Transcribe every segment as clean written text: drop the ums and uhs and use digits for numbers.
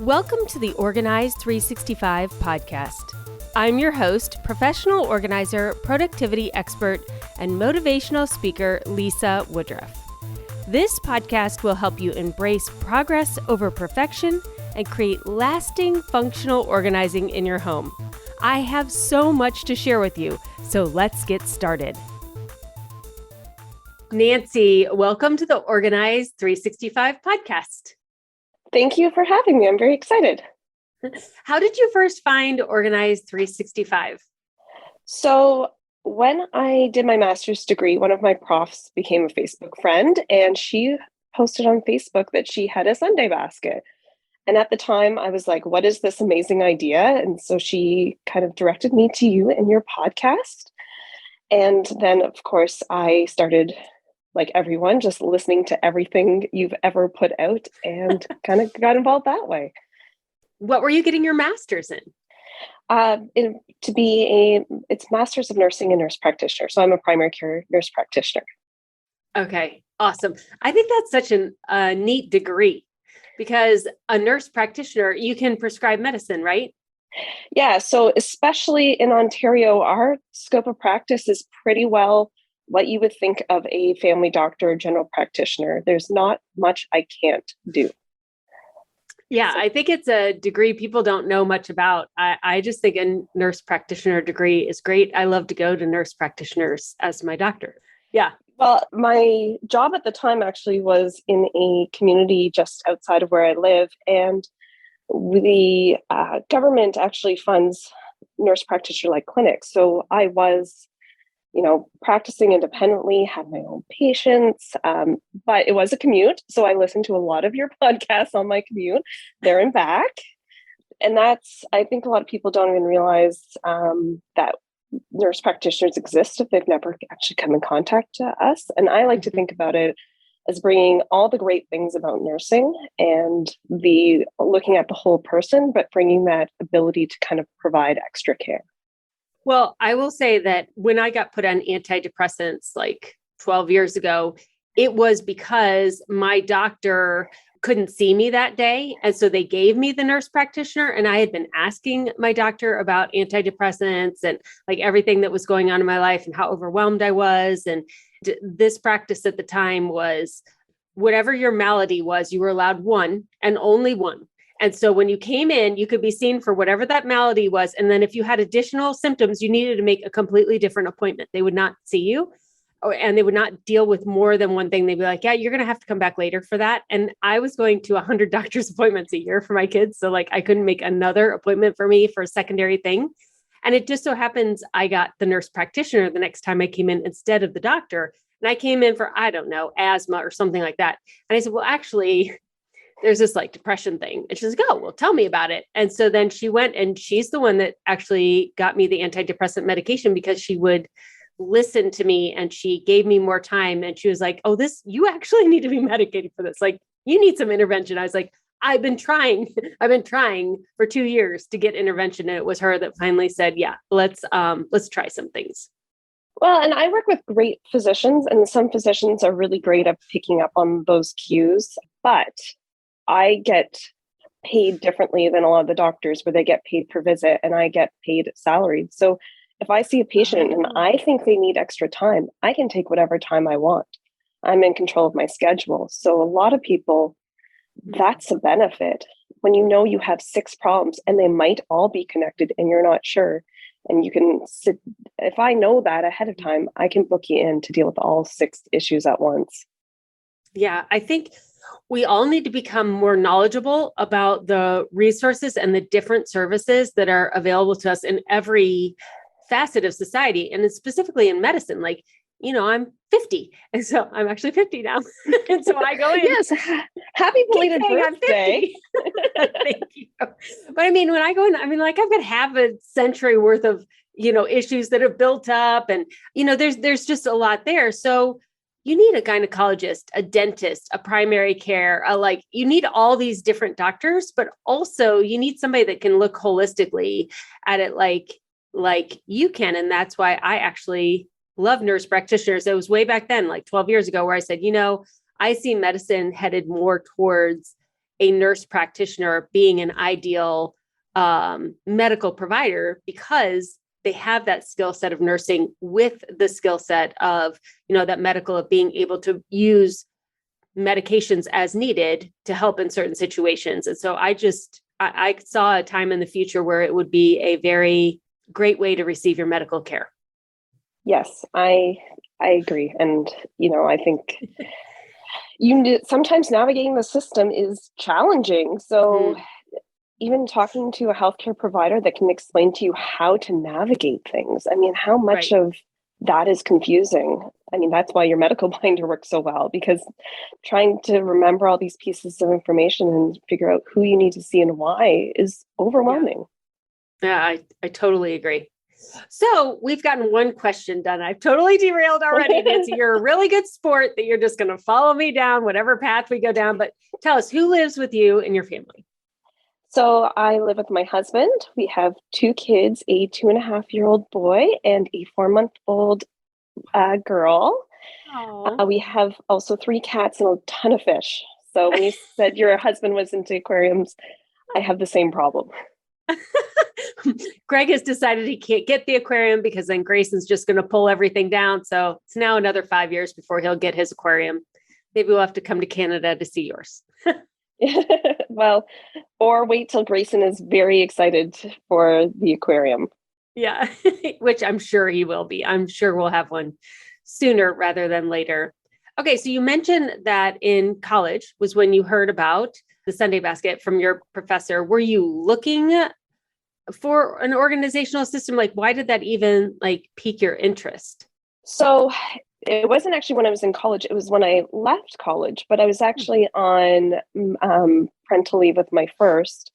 Welcome to the Organize 365 podcast. I'm your host, professional organizer, productivity expert, and motivational speaker, Lisa Woodruff. This podcast will help you embrace progress over perfection and create lasting functional organizing in your home. I have so much to share with you, so let's get started. Nancy, welcome to the Organize 365 podcast. Thank you for having me. I'm very excited. How did you first find Organize 365? So when I did my master's degree, one of my profs became a Facebook friend, and she posted on Facebook that she had a Sunday basket. And at the time, I was like, what is this amazing idea? And so she kind of directed me to you and your podcast. And then, of course, I started, like everyone, just listening to everything you've ever put out and kind of got involved that way. What were you getting your master's in? It's Master's of Nursing and Nurse Practitioner. So I'm a primary care nurse practitioner. Okay, awesome. I think that's such a neat degree because a nurse practitioner, you can prescribe medicine, right? Yeah. So especially in Ontario, our scope of practice is pretty well what you would think of a family doctor or general practitioner. There's not much I can't do. Yeah, I think it's a degree people don't know much about. I just think a nurse practitioner degree is great. I love to go to nurse practitioners as my doctor. Yeah. Well, my job at the time actually was in a community just outside of where I live. And the government actually funds nurse practitioner-like clinics. So I was practicing independently, had my own patients, but it was a commute. So I listened to a lot of your podcasts on my commute there and back. And I think a lot of people don't even realize that nurse practitioners exist if they've never actually come in contact to us. And I like to think about it as bringing all the great things about nursing and looking at the whole person, but bringing that ability to kind of provide extra care. Well, I will say that when I got put on antidepressants like 12 years ago, it was because my doctor couldn't see me that day. And so they gave me the nurse practitioner, and I had been asking my doctor about antidepressants and like everything that was going on in my life and how overwhelmed I was. And this practice at the time was whatever your malady was, you were allowed one and only one. And so when you came in, you could be seen for whatever that malady was. And then if you had additional symptoms, you needed to make a completely different appointment. They would not see you, and they would not deal with more than one thing. They'd be like, yeah, you're going to have to come back later for that. And I was going to 100 doctor's appointments a year for my kids. So like I couldn't make another appointment for me for a secondary thing. And it just so happens I got the nurse practitioner the next time I came in instead of the doctor. And I came in for, I don't know, asthma or something like that. And I said, well, actually, there's this like depression thing. And she's like, oh, well, tell me about it. And so then she went, and she's the one that actually got me the antidepressant medication because she would listen to me and she gave me more time. And she was like, oh, you actually need to be medicated for this. Like, you need some intervention. I was like, I've been trying for 2 years to get intervention. And it was her that finally said, yeah, let's try some things. Well, and I work with great physicians, and some physicians are really great at picking up on those cues, but I get paid differently than a lot of the doctors where they get paid per visit and I get paid salaried. So if I see a patient and I think they need extra time, I can take whatever time I want. I'm in control of my schedule. So a lot of people, that's a benefit when you have 6 problems and they might all be connected and you're not sure. And you can sit, if I know that ahead of time, I can book you in to deal with all 6 issues at once. Yeah, I think we all need to become more knowledgeable about the resources and the different services that are available to us in every facet of society, and specifically in medicine. Like, I'm 50, and so I'm actually 50 now. And so I go in. Yes, happy belated birthday. Thank you. But I mean, when I go in, I mean, like I've got half a century worth of, issues that have built up, and, there's just a lot there. So you need a gynecologist, a dentist, a primary care, you need all these different doctors, but also you need somebody that can look holistically at it like you can. And that's why I actually love nurse practitioners. It was way back then, like 12 years ago, where I said, I see medicine headed more towards a nurse practitioner being an ideal medical provider, because they have that skill set of nursing with the skill set of, that medical, of being able to use medications as needed to help in certain situations. And so I saw a time in the future where it would be a very great way to receive your medical care. Yes, I agree. And, I think sometimes navigating the system is challenging. So even talking to a healthcare provider that can explain to you how to navigate things. I mean, how much of that is confusing. I mean, that's why your medical binder works so well, because trying to remember all these pieces of information and figure out who you need to see and why is overwhelming. Yeah, I totally agree. So we've gotten one question done. I've totally derailed already, Nancy. You're a really good sport that you're just going to follow me down whatever path we go down. But tell us, who lives with you and your family? So I live with my husband. We have 2 kids, a 2.5-year-old boy and a 4-month-old girl. We have also 3 cats and a ton of fish. So when you said your husband was into aquariums, I have the same problem. Greg has decided he can't get the aquarium because then Grayson's just going to pull everything down. So it's now another 5 years before he'll get his aquarium. Maybe we'll have to come to Canada to see yours. Well, or wait till Grayson is very excited for the aquarium. Yeah, which I'm sure he will be. I'm sure we'll have one sooner rather than later. Okay, so you mentioned that in college was when you heard about the Sunday basket from your professor. Were you looking for an organizational system? Like, why did that even pique your interest? So it wasn't actually when I was in college. It was when I left college, but I was actually on parental leave with my first.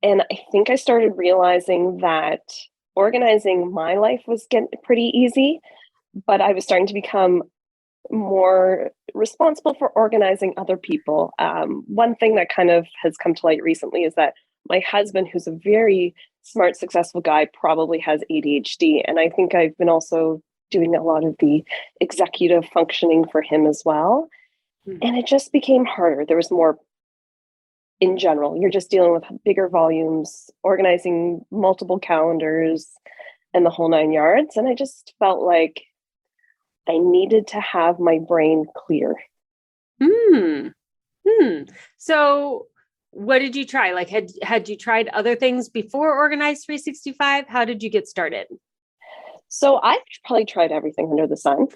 And I think I started realizing that organizing my life was getting pretty easy, but I was starting to become more responsible for organizing other people. One thing that kind of has come to light recently is that my husband, who's a very smart, successful guy, probably has ADHD. And I think I've been also doing a lot of the executive functioning for him as well. And it just became harder. There was more in general. You're just dealing with bigger volumes, organizing multiple calendars and the whole 9 yards. And I just felt like I needed to have my brain clear. So what did you try? Had you tried other things before Organized 365? How did you get started? So I've probably tried everything under the sun.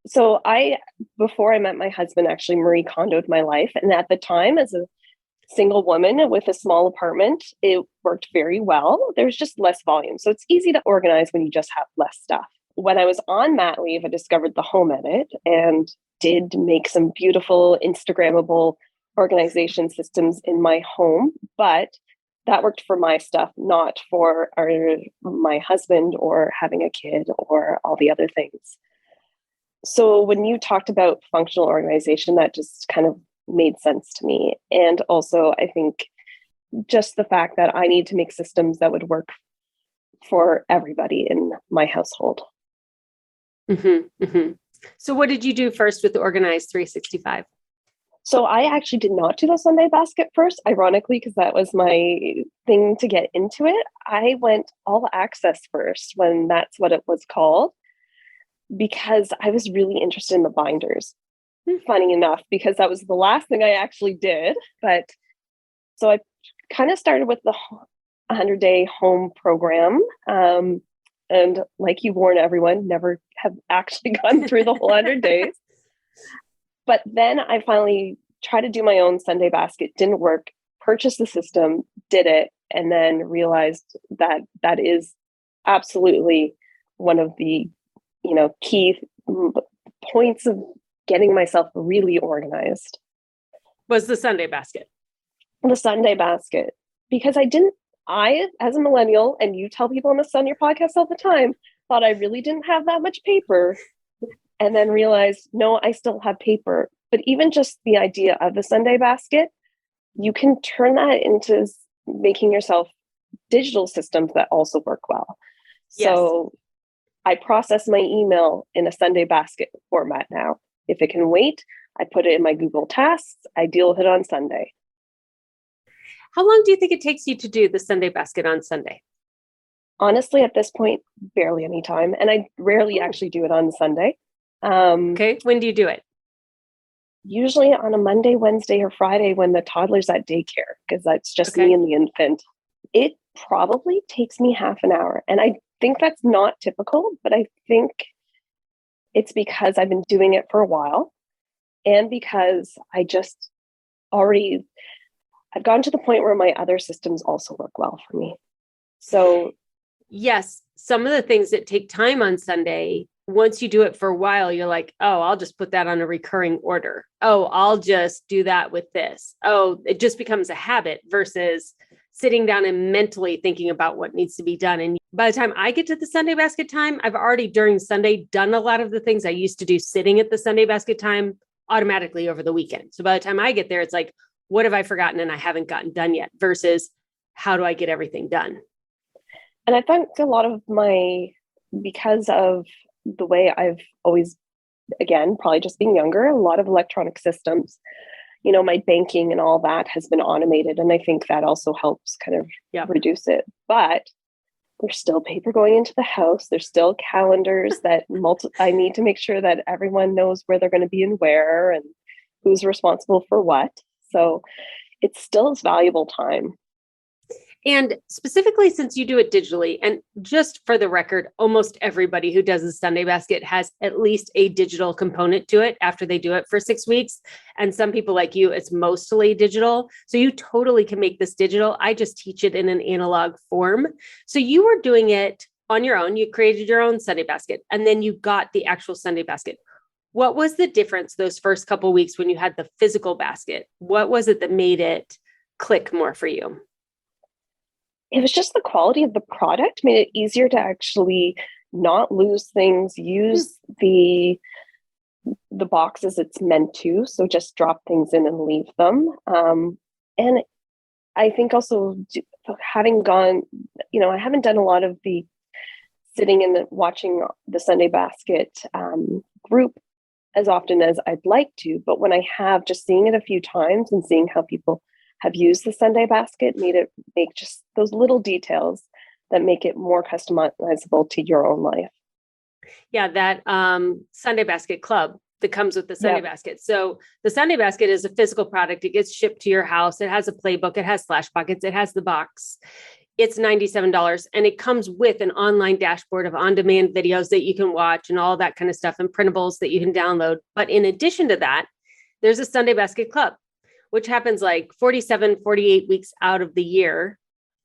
So before I met my husband, actually Marie Kondoed my life. And at the time, as a single woman with a small apartment, it worked very well. There's just less volume. So it's easy to organize when you just have less stuff. When I was on mat leave, I discovered the Home Edit and did make some beautiful Instagrammable organization systems in my home, but that worked for my stuff, not for my husband or having a kid or all the other things. So when you talked about functional organization, that just kind of made sense to me. And also, I think just the fact that I need to make systems that would work for everybody in my household. So what did you do first with the Organized 365? So I actually did not do the Sunday basket first, ironically, because that was my thing to get into it. I went all access first when that's what it was called, because I was really interested in the binders. Funny enough, because that was the last thing I actually did. But so I kind of started with the 100-day home program. And like you warn everyone, never have actually gone through the whole 100 days. But then I finally tried to do my own Sunday basket, didn't work, purchased the system, did it, and then realized that that is absolutely one of the, key points of getting myself really organized. Was the Sunday basket. The Sunday basket. Because I, as a millennial, and you tell people on your podcast all the time, thought I really didn't have that much paper. And then realized, no, I still have paper. But even just the idea of the Sunday basket, you can turn that into making yourself digital systems that also work well. Yes. So I process my email in a Sunday basket format now. If it can wait, I put it in my Google Tasks. I deal with it on Sunday. How long do you think it takes you to do the Sunday basket on Sunday? Honestly, at this point, barely any time. And I rarely actually do it on Sunday. Okay. When do you do it? Usually on a Monday, Wednesday, or Friday when the toddler's at daycare, because that's just me and the infant. It probably takes me half an hour. And I think that's not typical, but I think it's because I've been doing it for a while and because I just already, I've gotten to the point where my other systems also work well for me. So yes, some of the things that take time on Sunday, once you do it for a while, you're like, oh, I'll just put that on a recurring order. Oh, I'll just do that with this. Oh, it just becomes a habit versus sitting down and mentally thinking about what needs to be done. And by the time I get to the Sunday basket time, I've already during Sunday done a lot of the things I used to do sitting at the Sunday basket time automatically over the weekend. So by the time I get there, it's like, what have I forgotten and I haven't gotten done yet versus how do I get everything done? And I think a lot of because of the way I've always, again, probably just being younger, a lot of electronic systems, my banking and all that has been automated. And I think that also helps kind of reduce it. But there's still paper going into the house. There's still calendars that I need to make sure that everyone knows where they're going to be and where and who's responsible for what. So it still is valuable time. And specifically, since you do it digitally, and just for the record, almost everybody who does a Sunday basket has at least a digital component to it after they do it for 6 weeks. And some people like you, it's mostly digital. So you totally can make this digital. I just teach it in an analog form. So you were doing it on your own. You created your own Sunday basket, and then you got the actual Sunday basket. What was the difference those first couple of weeks when you had the physical basket? What was it that made it click more for you? It was just the quality of the product made it easier to actually not lose things, use the boxes it's meant to. So just drop things in and leave them. And I think also having gone, I haven't done a lot of the sitting and watching the Sunday basket group as often as I'd like to. But when I have, just seeing it a few times and seeing how people have used the Sunday basket make just those little details that make it more customizable to your own life. Yeah, that Sunday basket club that comes with the Sunday basket. So the Sunday basket is a physical product. It gets shipped to your house. It has a playbook. It has slash buckets. It has the box. It's $97 and it comes with an online dashboard of on-demand videos that you can watch and all that kind of stuff and printables that you can download. But in addition to that, there's a Sunday basket club, which happens like 47, 48 weeks out of the year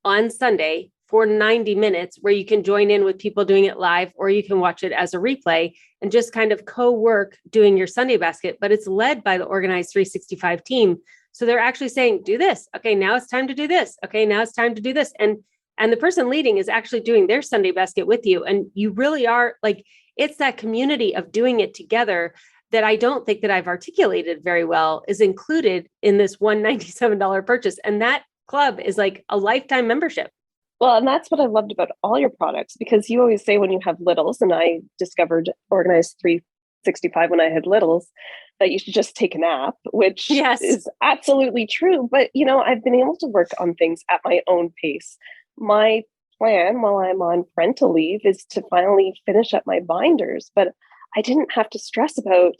on Sunday for 90 minutes, where you can join in with people doing it live, or you can watch it as a replay and just kind of co-work doing your Sunday basket. But it's led by the Organized 365 team. So they're actually saying, do this. Okay, now it's time to do this. Okay, now it's time to do this. And the person leading is actually doing their Sunday basket with you. And you really are like, it's that community of doing it together that I don't think that I've articulated very well is included in this $197 purchase. And that club is like a lifetime membership. Well, and that's what I loved about all your products, because you always say when you have littles, and I discovered Organized 365 when I had littles, that you should just take a nap, which is absolutely true. But, I've been able to work on things at my own pace. My plan while I'm on parental leave is to finally finish up my binders, but I didn't have to stress about,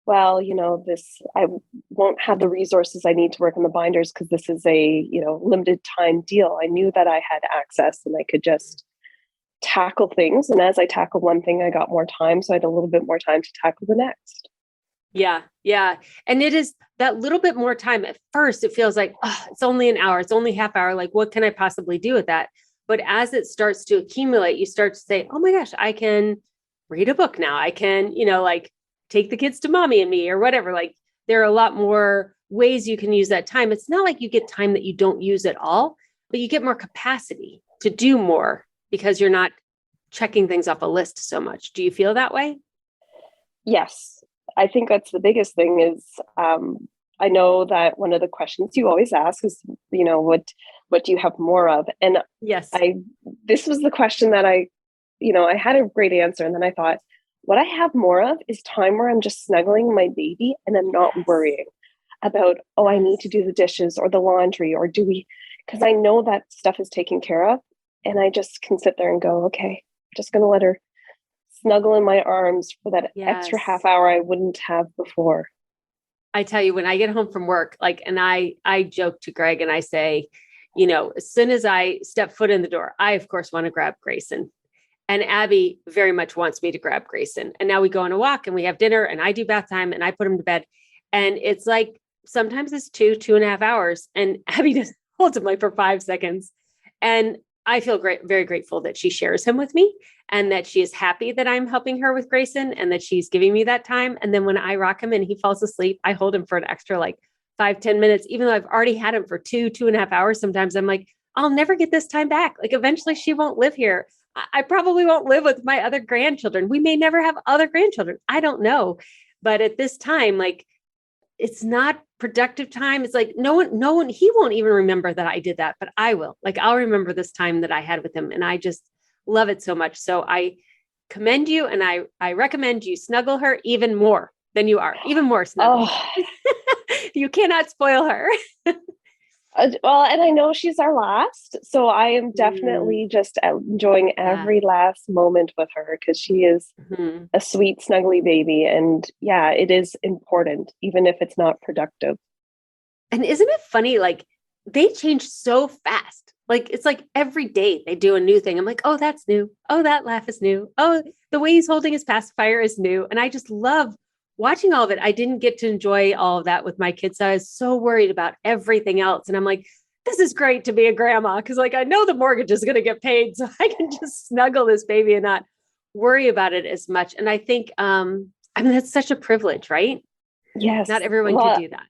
I won't have the resources I need to work on the binders because this is a, limited time deal. I knew that I had access and I could just tackle things. And as I tackled one thing, I got more time. So I had a little bit more time to tackle the next. Yeah. Yeah. And it is that little bit more time. At first, it feels like, oh, it's only an hour. It's only half hour. Like, what can I possibly do with that? But as it starts to accumulate, you start to say, oh my gosh, I can read a book now. I can, take the kids to mommy and me or whatever. Like, there are a lot more ways you can use that time. It's not like you get time that you don't use at all, but you get more capacity to do more because you're not checking things off a list so much. Do you feel that way? Yes. I think that's the biggest thing is, I know that one of the questions you always ask is, what do you have more of? And yes, this was the question that I had a great answer. And then I thought, What I have more of is time where I'm just snuggling my baby and I'm not worrying about, oh, I need to do the dishes or the laundry or because I know that stuff is taken care of. And I just can sit there and go, okay, I'm just going to let her snuggle in my arms for that extra Yes. half hour I wouldn't have before. I tell you, when I get home from work, like, and I joke to Greg and I say, as soon as I step foot in the door, I of course want to grab Grayson. And Abby very much wants me to grab Grayson. And now we go on a walk and we have dinner and I do bath time and I put him to bed. And it's like, sometimes it's 2.5 hours. And Abby just holds him like for 5 seconds. And I feel very grateful that she shares him with me and that she is happy that I'm helping her with Grayson and that she's giving me that time. And then when I rock him and he falls asleep, I hold him for an extra like 5-10 minutes, even though I've already had him for 2.5 hours. Sometimes I'm like, I'll never get this time back. Like eventually she won't live here. I probably won't live with my other grandchildren. We may never have other grandchildren. I don't know. But at this time, like, it's not productive time. It's like no one, he won't even remember that I did that, but I will. Like, I'll remember this time that I had with him. And I just love it so much. So I commend you and I recommend you snuggle her even more than you are, even more snuggle. Oh, You cannot spoil her. well, and I know she's our last, so I am definitely just enjoying every last moment with her because she is a sweet, snuggly baby. And yeah, it is important, even if it's not productive. And isn't it funny? Like they change so fast. Like it's like every day they do a new thing. I'm like, oh, that's new. Oh, that laugh is new. Oh, the way he's holding his pacifier is new. And I just love watching all of it. I didn't get to enjoy all of that with my kids. So I was so worried about everything else. And I'm like, this is great to be a grandma because like I know the mortgage is going to get paid. So I can just snuggle this baby and not worry about it as much. And I think that's such a privilege, right? Yes. Not everyone can do that.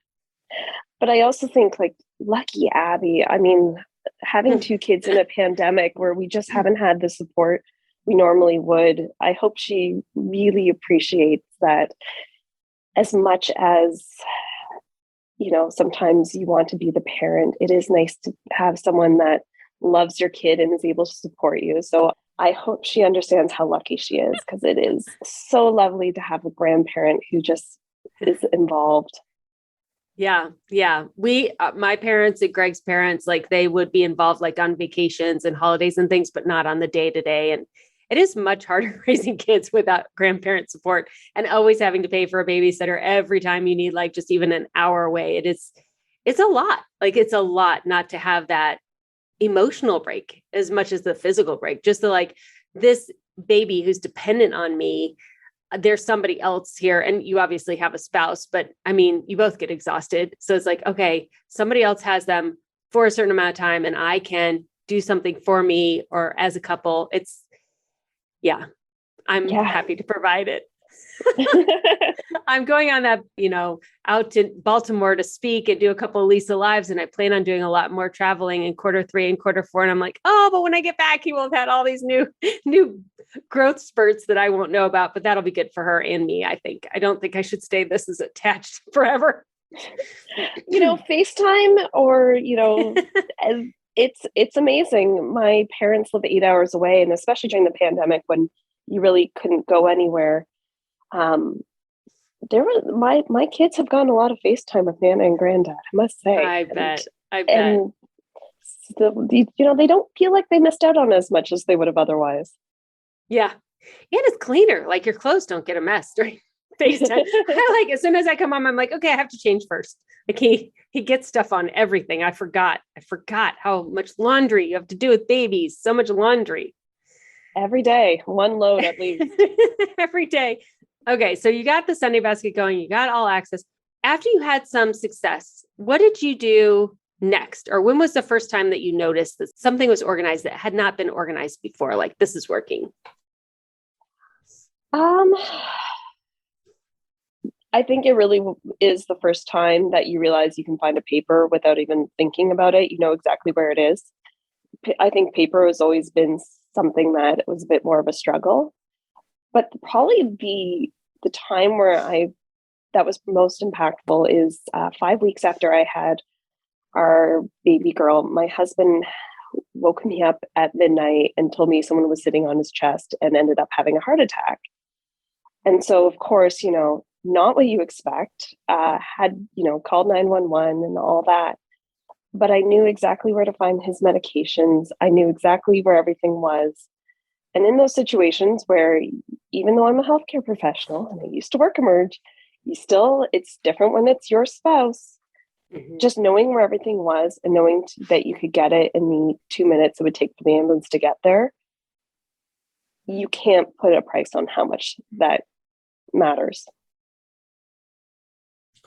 But I also think like lucky Abby. I mean, having two kids in a pandemic where we just haven't had the support we normally would. I hope she really appreciates that as much as, sometimes you want to be the parent. It is nice to have someone that loves your kid and is able to support you. So I hope she understands how lucky she is because it is so lovely to have a grandparent who just is involved. Yeah. Yeah. My parents and Greg's parents, like they would be involved like on vacations and holidays and things, but not on the day to day. And it is much harder raising kids without grandparent support and always having to pay for a babysitter every time you need like just even an hour away. It's a lot. Like it's a lot not to have that emotional break as much as the physical break, just to like this baby who's dependent on me. There's somebody else here and you obviously have a spouse, but I mean, you both get exhausted. So it's like, okay, somebody else has them for a certain amount of time and I can do something for me or as a couple. I'm happy to provide it. I'm going on that, out to Baltimore to speak and do a couple of Lisa Lives. And I plan on doing a lot more traveling in Q3 and Q4. And I'm like, oh, but when I get back, he will have had all these new growth spurts that I won't know about, but that'll be good for her and me. I think. I don't think I should stay this is attached forever. FaceTime or, it's amazing. My parents live 8 hours away, and especially during the pandemic when you really couldn't go anywhere. My kids have gotten a lot of FaceTime with Nana and Granddad, I must say. I bet. And they don't feel like they missed out on as much as they would have otherwise. Yeah. And it's cleaner. Like your clothes don't get a mess during FaceTime. Like as soon as I come home, I'm like, okay, I have to change first. Like he gets stuff on everything. I forgot how much laundry you have to do with babies. So much laundry. Every day, one load at least. Every day. Okay. So you got the Sunday basket going, you got all access. After you had some success, what did you do next? Or when was the first time that you noticed that something was organized that had not been organized before? Like this is working. I think it really is the first time that you realize you can find a paper without even thinking about it. You know exactly where it is. I think paper has always been something that was a bit more of a struggle, but probably the time where that was most impactful is 5 weeks after I had our baby girl. My husband woke me up at midnight and told me someone was sitting on his chest and ended up having a heart attack. And so, of course, not what you expect, had, called 911 and all that. But I knew exactly where to find his medications. I knew exactly where everything was. And in those situations where, even though I'm a healthcare professional and I used to work Emerge, it's different when it's your spouse. Mm-hmm. Just knowing where everything was and knowing that you could get it in the 2 minutes it would take for the ambulance to get there, you can't put a price on how much that matters.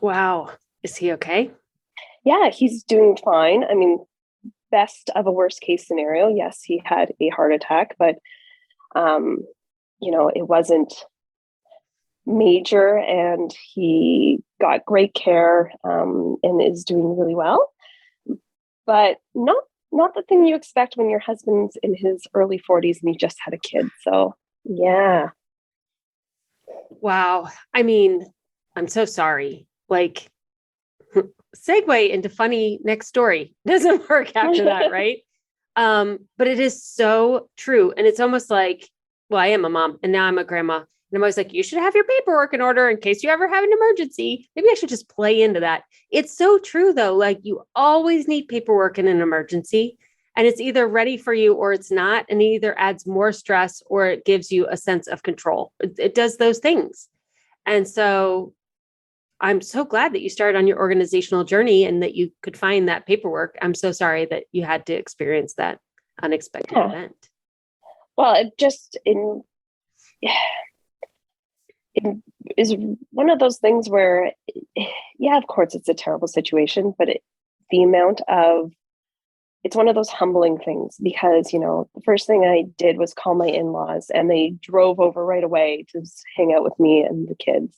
Wow. Is he okay? Yeah, he's doing fine. I mean, best of a worst case scenario, yes, he had a heart attack, but it wasn't major, and he got great care, and is doing really well. But not the thing you expect when your husband's in his early 40s and he just had a kid. So yeah. Wow. I mean, I'm so sorry. Like, segue into funny next story. Doesn't work after that, right? But it is so true. And it's almost like, well, I am a mom and now I'm a grandma. And I'm always like, you should have your paperwork in order in case you ever have an emergency. Maybe I should just play into that. It's so true, though. Like, you always need paperwork in an emergency, and it's either ready for you or it's not. And it either adds more stress or it gives you a sense of control. It does those things. And so I'm so glad that you started on your organizational journey and that you could find that paperwork. I'm so sorry that you had to experience that unexpected event. Well, it is one of those things where, yeah, of course, it's a terrible situation, but it's one of those humbling things because, the first thing I did was call my in-laws, and they drove over right away to hang out with me and the kids.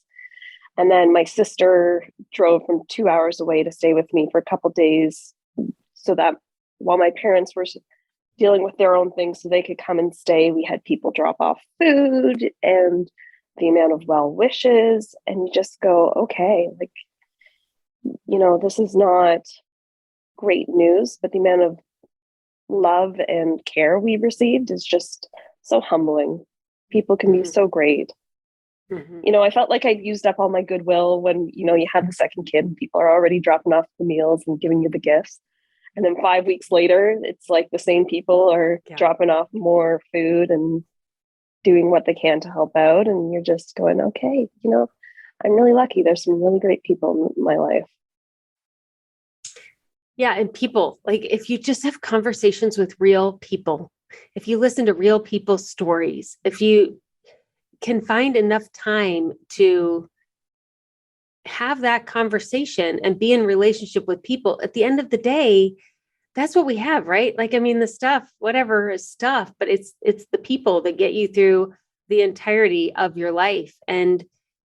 And then my sister drove from 2 hours away to stay with me for a couple of days, so that while my parents were dealing with their own things, so they could come and stay, we had people drop off food, and the amount of well wishes, and you just go, okay, like, this is not great news, but the amount of love and care we received is just so humbling. People can be so great. Mm-hmm. I felt like I'd used up all my goodwill when, you have the second kid and people are already dropping off the meals and giving you the gifts. And then 5 weeks later, it's like the same people are dropping off more food and doing what they can to help out. And you're just going, okay, I'm really lucky. There's some really great people in my life. Yeah. And people, like, if you just have conversations with real people, if you listen to real people's stories, if you can find enough time to have that conversation and be in relationship with people, at the end of the day, that's what we have, right? Like, I mean, the stuff, whatever is stuff, but it's the people that get you through the entirety of your life, and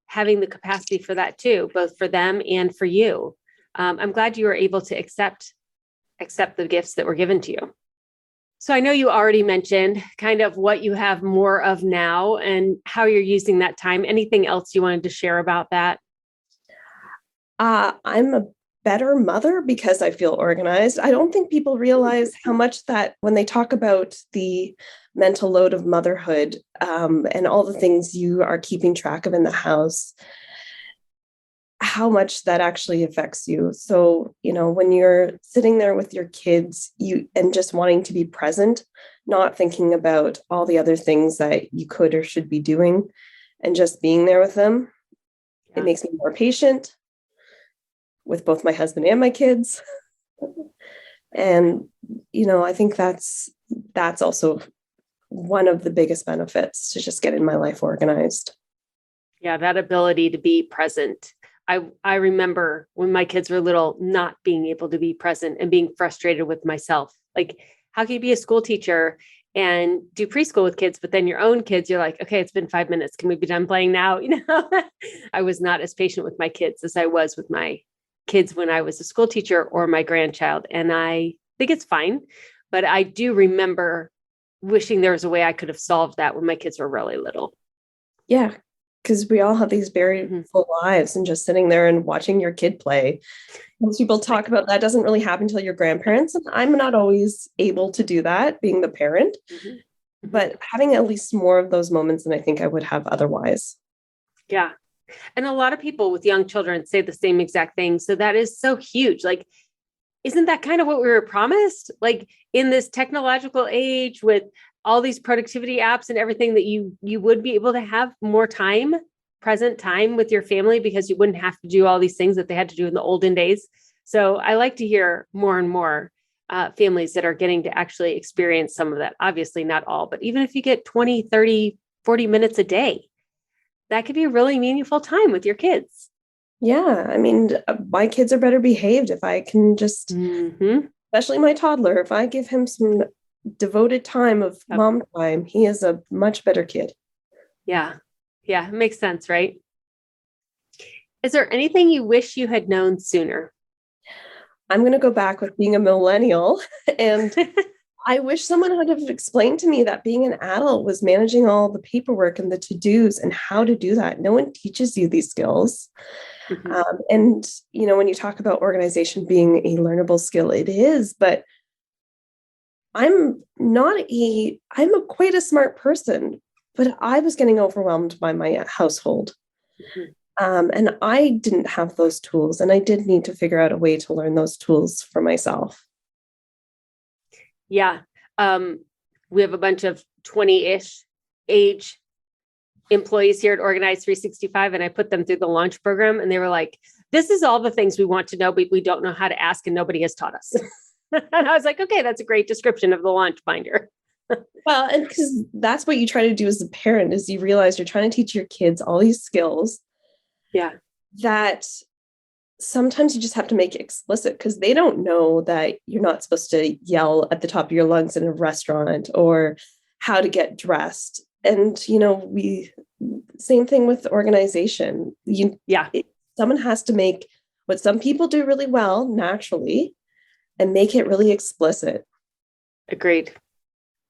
having the capacity for that too, both for them and for you. I'm glad you were able to accept the gifts that were given to you. So I know you already mentioned kind of what you have more of now and how you're using that time. Anything else you wanted to share about that? I'm a better mother because I feel organized. I don't think people realize how much that when they talk about the mental load of motherhood, and all the things you are keeping track of in the house, how much that actually affects you. So, when you're sitting there with your kids, and just wanting to be present, not thinking about all the other things that you could or should be doing, and just being there with them, it makes me more patient with both my husband and my kids. And, I think that's also one of the biggest benefits, to just get in my life organized. Yeah, that ability to be present. I remember when my kids were little, not being able to be present and being frustrated with myself. Like, how can you be a school teacher and do preschool with kids, but then your own kids, you're like, okay, it's been 5 minutes. Can we be done playing now? I was not as patient with my kids as I was with my kids when I was a school teacher or my grandchild. And I think it's fine, but I do remember wishing there was a way I could have solved that when my kids were really little. Yeah. Because we all have these very full lives, and just sitting there and watching your kid play. Most people talk about that doesn't really happen until you're grandparents. And I'm not always able to do that, being the parent, but having at least more of those moments than I think I would have otherwise. Yeah. And a lot of people with young children say the same exact thing. So that is so huge. Like, isn't that kind of what we were promised? Like in this technological age with all these productivity apps and everything, that you would be able to have more time, present time with your family, because you wouldn't have to do all these things that they had to do in the olden days. So I like to hear more and more families that are getting to actually experience some of that. Obviously not all, but even if you get 20, 30, 40 minutes a day, that could be really meaningful time with your kids. Yeah. I mean, my kids are better behaved if I can just, especially my toddler, if I give him some devoted time of mom time, he is a much better kid. Yeah. Yeah. It makes sense, right? Is there anything you wish you had known sooner? I'm going to go back with being a millennial. And I wish someone would have explained to me that being an adult was managing all the paperwork and the to-dos and how to do that. No one teaches you these skills. And, when you talk about organization being a learnable skill, it is, but I'm quite a smart person, but I was getting overwhelmed by my household. And I didn't have those tools, and I did need to figure out a way to learn those tools for myself. Yeah. We have a bunch of 20-ish age employees here at Organize 365, and I put them through the launch program, and they were like, this is all the things we want to know, but we don't know how to ask, and nobody has taught us. And I was like, okay, that's a great description of the launch binder. Well, and because that's what you try to do as a parent, is you realize you're trying to teach your kids all these skills. Yeah. That sometimes you just have to make it explicit, because they don't know that you're not supposed to yell at the top of your lungs in a restaurant, or how to get dressed. And, same thing with organization. Someone has to make what some people do really well naturally and make it really explicit. Agreed.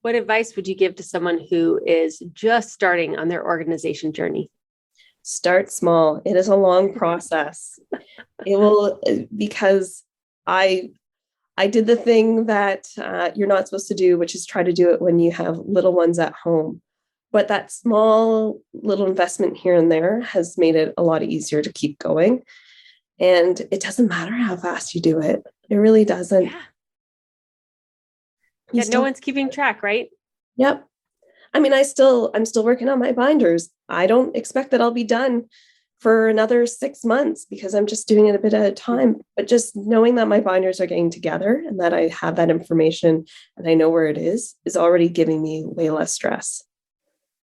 What advice would you give to someone who is just starting on their organization journey? Start small. It is a long process. It will, because I did the thing that you're not supposed to do, which is try to do it when you have little ones at home. But that small little investment here and there has made it a lot easier to keep going. And it doesn't matter how fast you do it. It really doesn't. Yeah. No one's keeping track, right? Yep. I mean, I'm still working on my binders. I don't expect that I'll be done for another 6 months, because I'm just doing it a bit at a time. But just knowing that my binders are getting together and that I have that information and I know where it is already giving me way less stress.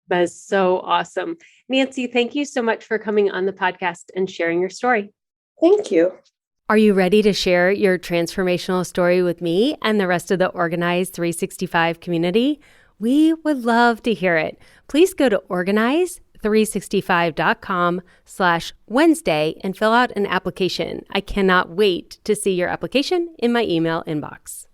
That is so awesome. Nancy, thank you so much for coming on the podcast and sharing your story. Thank you. Are you ready to share your transformational story with me and the rest of the Organize 365 community? We would love to hear it. Please go to organize365.com/Wednesday and fill out an application. I cannot wait to see your application in my email inbox.